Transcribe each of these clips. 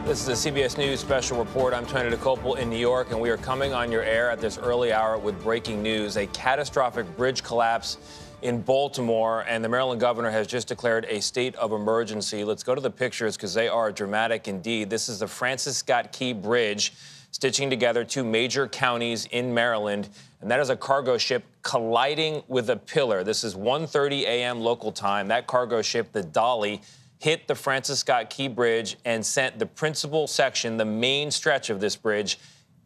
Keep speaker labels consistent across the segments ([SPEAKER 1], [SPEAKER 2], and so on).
[SPEAKER 1] This is a CBS News special report. I'm Tony DeCopel in New York, and we are coming on your air at this early hour with breaking news. A catastrophic bridge collapse in Baltimore, and the Maryland governor has just declared a state of emergency. Let's go to the pictures because they are dramatic indeed. This is the Francis Scott Key Bridge, stitching together two major counties in Maryland, and that is a cargo ship colliding with a pillar. This is 1:30 a.m. local time. That cargo ship, the Dolly, hit the Francis Scott Key Bridge and sent the principal section, the main stretch of this bridge,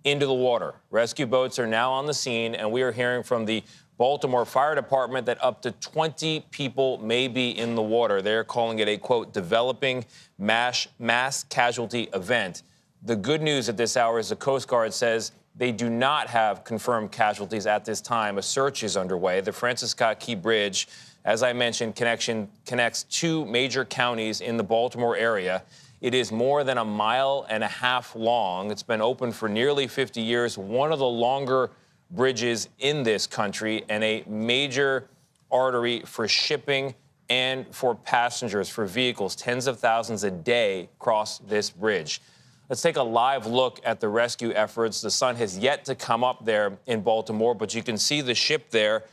[SPEAKER 1] into the water. Rescue boats are now on the scene, and we are hearing from the Baltimore Fire Department that up to 20 people may be in the water. They're calling it a, quote, developing mass casualty event. The good news at this hour is the Coast Guard says they do not have confirmed casualties at this time. A search is underway. The Francis Scott Key Bridge, as I mentioned, connects two major counties in the Baltimore area. It is more than 1.5 miles long. It's been open for nearly 50 years, one of the longer bridges in this country, and a major artery for shipping and for passengers, for vehicles. Tens of thousands a day cross this bridge. Let's take a live look at the rescue efforts. The sun has yet to come up there in Baltimore, but you can see the ship there,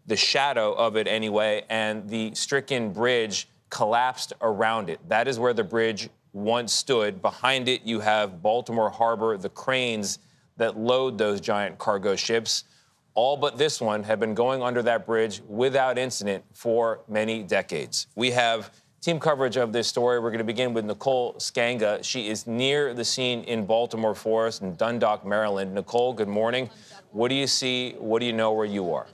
[SPEAKER 1] the shadow of it anyway, and the stricken bridge collapsed around it. That is where the bridge once stood. Behind it, you have Baltimore Harbor, the cranes that load those giant cargo ships. All but this one have been going under that bridge without incident for many decades. We have team coverage of this story. We're going to begin with Nicole Skanga. She is near the scene in Baltimore for us in Dundalk, Maryland. Nicole, good morning. What do you see? What do you know where you are?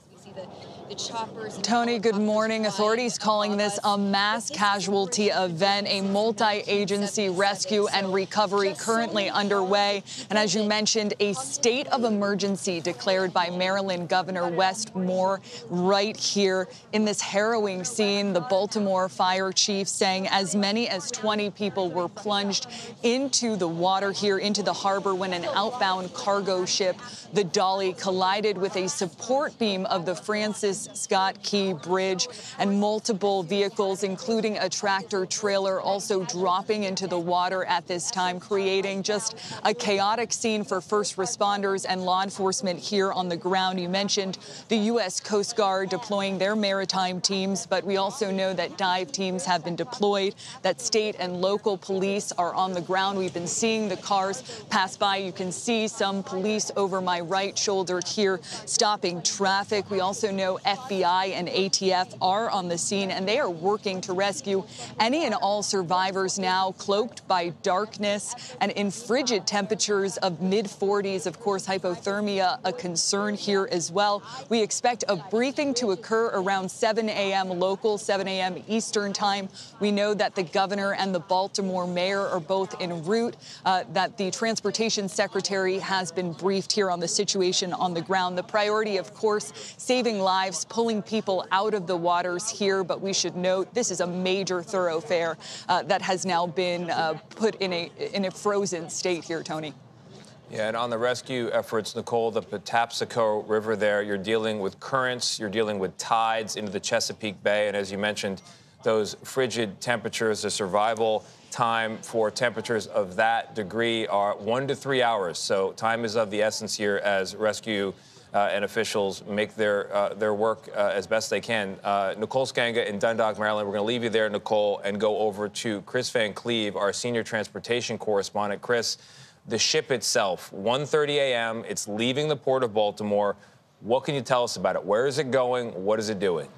[SPEAKER 2] Tony, good morning. Authorities calling this a mass casualty event, a multi-agency rescue and recovery currently underway. And as you mentioned, a state of emergency declared by Maryland Governor Wes Moore right here in this harrowing scene. The Baltimore fire chief saying as many as 20 people were plunged into the water here, into the harbor, when an outbound cargo ship, the Dolly, collided with a support beam of the Francis Scott Key Bridge, and multiple vehicles, including a tractor trailer, also dropping into the water at this time, creating just a chaotic scene for first responders and law enforcement here on the ground. You mentioned the U.S. Coast Guard deploying their maritime teams, but we also know that dive teams have been deployed, that state and local police are on the ground. We've been seeing the cars pass by. You can see some police over my right shoulder here stopping traffic. We also know FBI and ATF are on the scene, and they are working to rescue any and all survivors now, cloaked by darkness and in frigid temperatures of mid-40s. Of course, hypothermia a concern here as well. We expect a briefing to occur around 7 a.m. local, 7 a.m. Eastern time. We know that the governor and the Baltimore mayor are both en route, that the transportation secretary has been briefed here on the situation on the ground. The priority, of course, saving lives, pulling people out of the waters here, but we should note this is a major thoroughfare that has now been put in a frozen state here, Tony.
[SPEAKER 1] Yeah, and on the rescue efforts, Nicole, the Patapsco River there, you're dealing with currents, you're dealing with tides into the Chesapeake Bay, and as you mentioned, those frigid temperatures, the survival time for temperatures of that degree are 1 to 3 hours. So time is of the essence here as rescue and officials make their work as best they can. Nicole Skanga in Dundalk, Maryland. We're going to leave you there, Nicole, and go over to Chris Van Cleve, our senior transportation correspondent. Chris, the ship itself, 1:30 a.m., it's leaving the port of Baltimore. What can you tell us about it? Where is it going? What is it doing?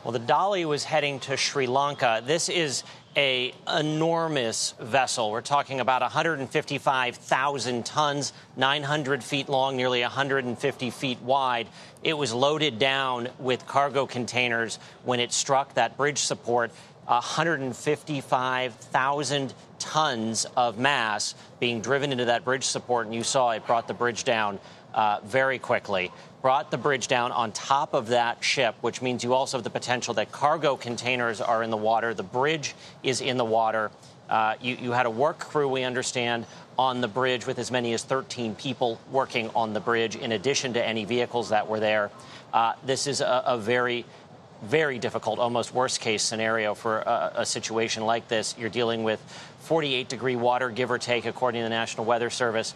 [SPEAKER 3] Well, the Dolly was heading to Sri Lanka. This is an enormous vessel. We're talking about 155,000 tons, 900 feet long, nearly 150 feet wide. It was loaded down with cargo containers when it struck that bridge support. 155,000 tons of mass being driven into that bridge support, and you saw it brought the bridge down very quickly. Brought the bridge down on top of that ship, which means you also have the potential that cargo containers are in the water. The bridge is in the water. You had a work crew, we understand, on the bridge with as many as 13 people working on the bridge, in addition to any vehicles that were there. This is a very very difficult, almost worst-case scenario for a situation like this. You're dealing with 48-degree water, give or take, according to the National Weather Service.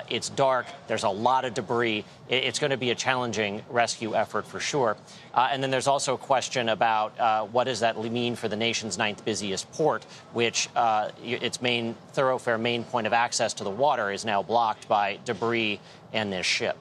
[SPEAKER 3] It's dark. There's a lot of debris. It's going to be a challenging rescue effort for sure. And then there's also a question about what does that mean for the nation's 9th busiest port, which its main thoroughfare, main point of access to the water is now blocked by debris and this ship.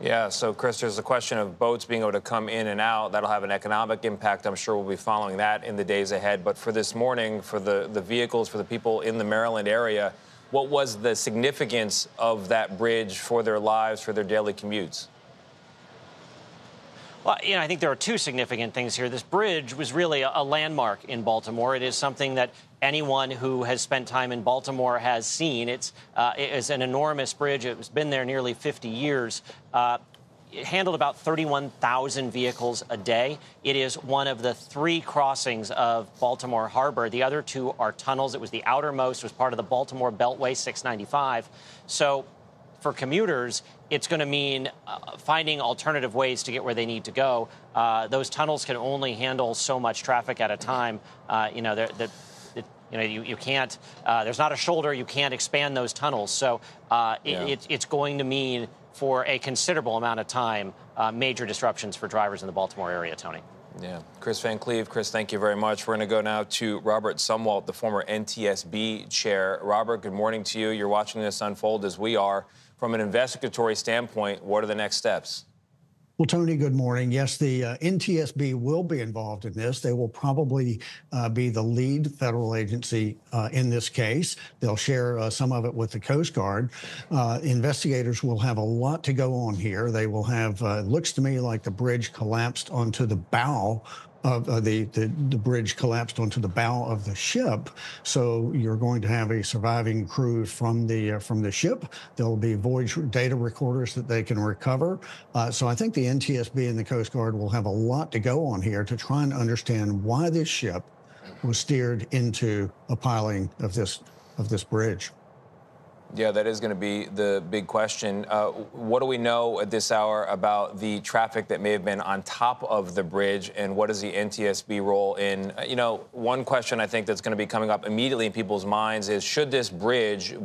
[SPEAKER 1] Yeah, so, Chris, there's a question of boats being able to come in and out. That'll have an economic impact. I'm sure we'll be following that in the days ahead. But for this morning, for the vehicles, for the people in the Maryland area, what was the significance of that bridge for their lives, for their daily commutes?
[SPEAKER 3] Well, I think there are two significant things here. This bridge was really a landmark in Baltimore. It is something that anyone who has spent time in Baltimore has seen. It is an enormous bridge. It's been there nearly 50 years. It handled about 31,000 vehicles a day. It is one of the 3 crossings of Baltimore Harbor. The other 2 are tunnels. It was the outermost, was part of the Baltimore Beltway 695. So for commuters, it's going to mean finding alternative ways to get where they need to go. Those tunnels can only handle so much traffic at a time. You can't. There's not a shoulder. You can't expand those tunnels. So it's going to mean, for a considerable amount of time, major disruptions for drivers in the Baltimore area, Tony.
[SPEAKER 1] Yeah. Chris Van Cleve. Chris, thank you very much. We're going to go now to Robert Sumwalt, the former NTSB chair. Robert, good morning to you. You're watching this unfold as we are. From an investigatory standpoint, what are the next steps?
[SPEAKER 4] Well, Tony, good morning. Yes, the NTSB will be involved in this. They will probably be the lead federal agency in this case. They'll share some of it with the Coast Guard. Investigators will have a lot to go on here. They will have, it looks to me like the bridge collapsed onto the bow of the bridge collapsed onto the bow of the ship. So you're going to have a surviving crew from the ship. There'll be voyage data recorders that they can recover. So I think the NTSB and the Coast Guard will have a lot to go on here to try and understand why this ship was steered into a piling of this bridge.
[SPEAKER 1] Yeah, that is going to be the big question. What do we know at this hour about the traffic that may have been on top of the bridge, and what is the NTSB role in? One question I think that's going to be coming up immediately in people's minds is, should this bridge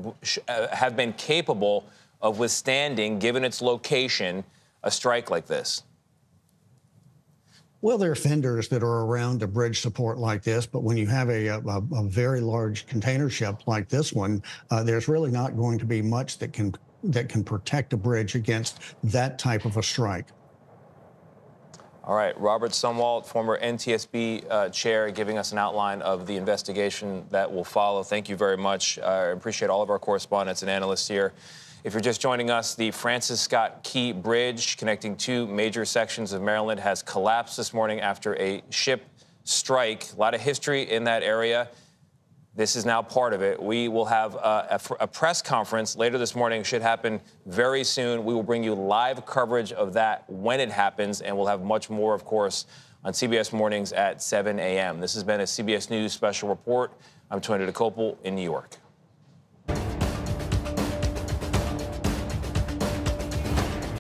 [SPEAKER 1] have been capable of withstanding, given its location, a strike like this?
[SPEAKER 4] Well, there are fenders that are around a bridge support like this, but when you have a very large container ship like this one, there's really not going to be much that can protect a bridge against that type of a strike.
[SPEAKER 1] All right, Robert Sumwalt, former NTSB chair, giving us an outline of the investigation that will follow. Thank you very much. I appreciate all of our correspondents and analysts here. If you're just joining us, the Francis Scott Key Bridge connecting 2 major sections of Maryland has collapsed this morning after a ship strike. A lot of history in that area. This is now part of it. We will have a press conference later this morning. Should happen very soon. We will bring you live coverage of that when it happens, and we'll have much more, of course, on CBS Mornings at 7 a.m. This has been a CBS News Special Report. I'm Tony DeCopel in New York.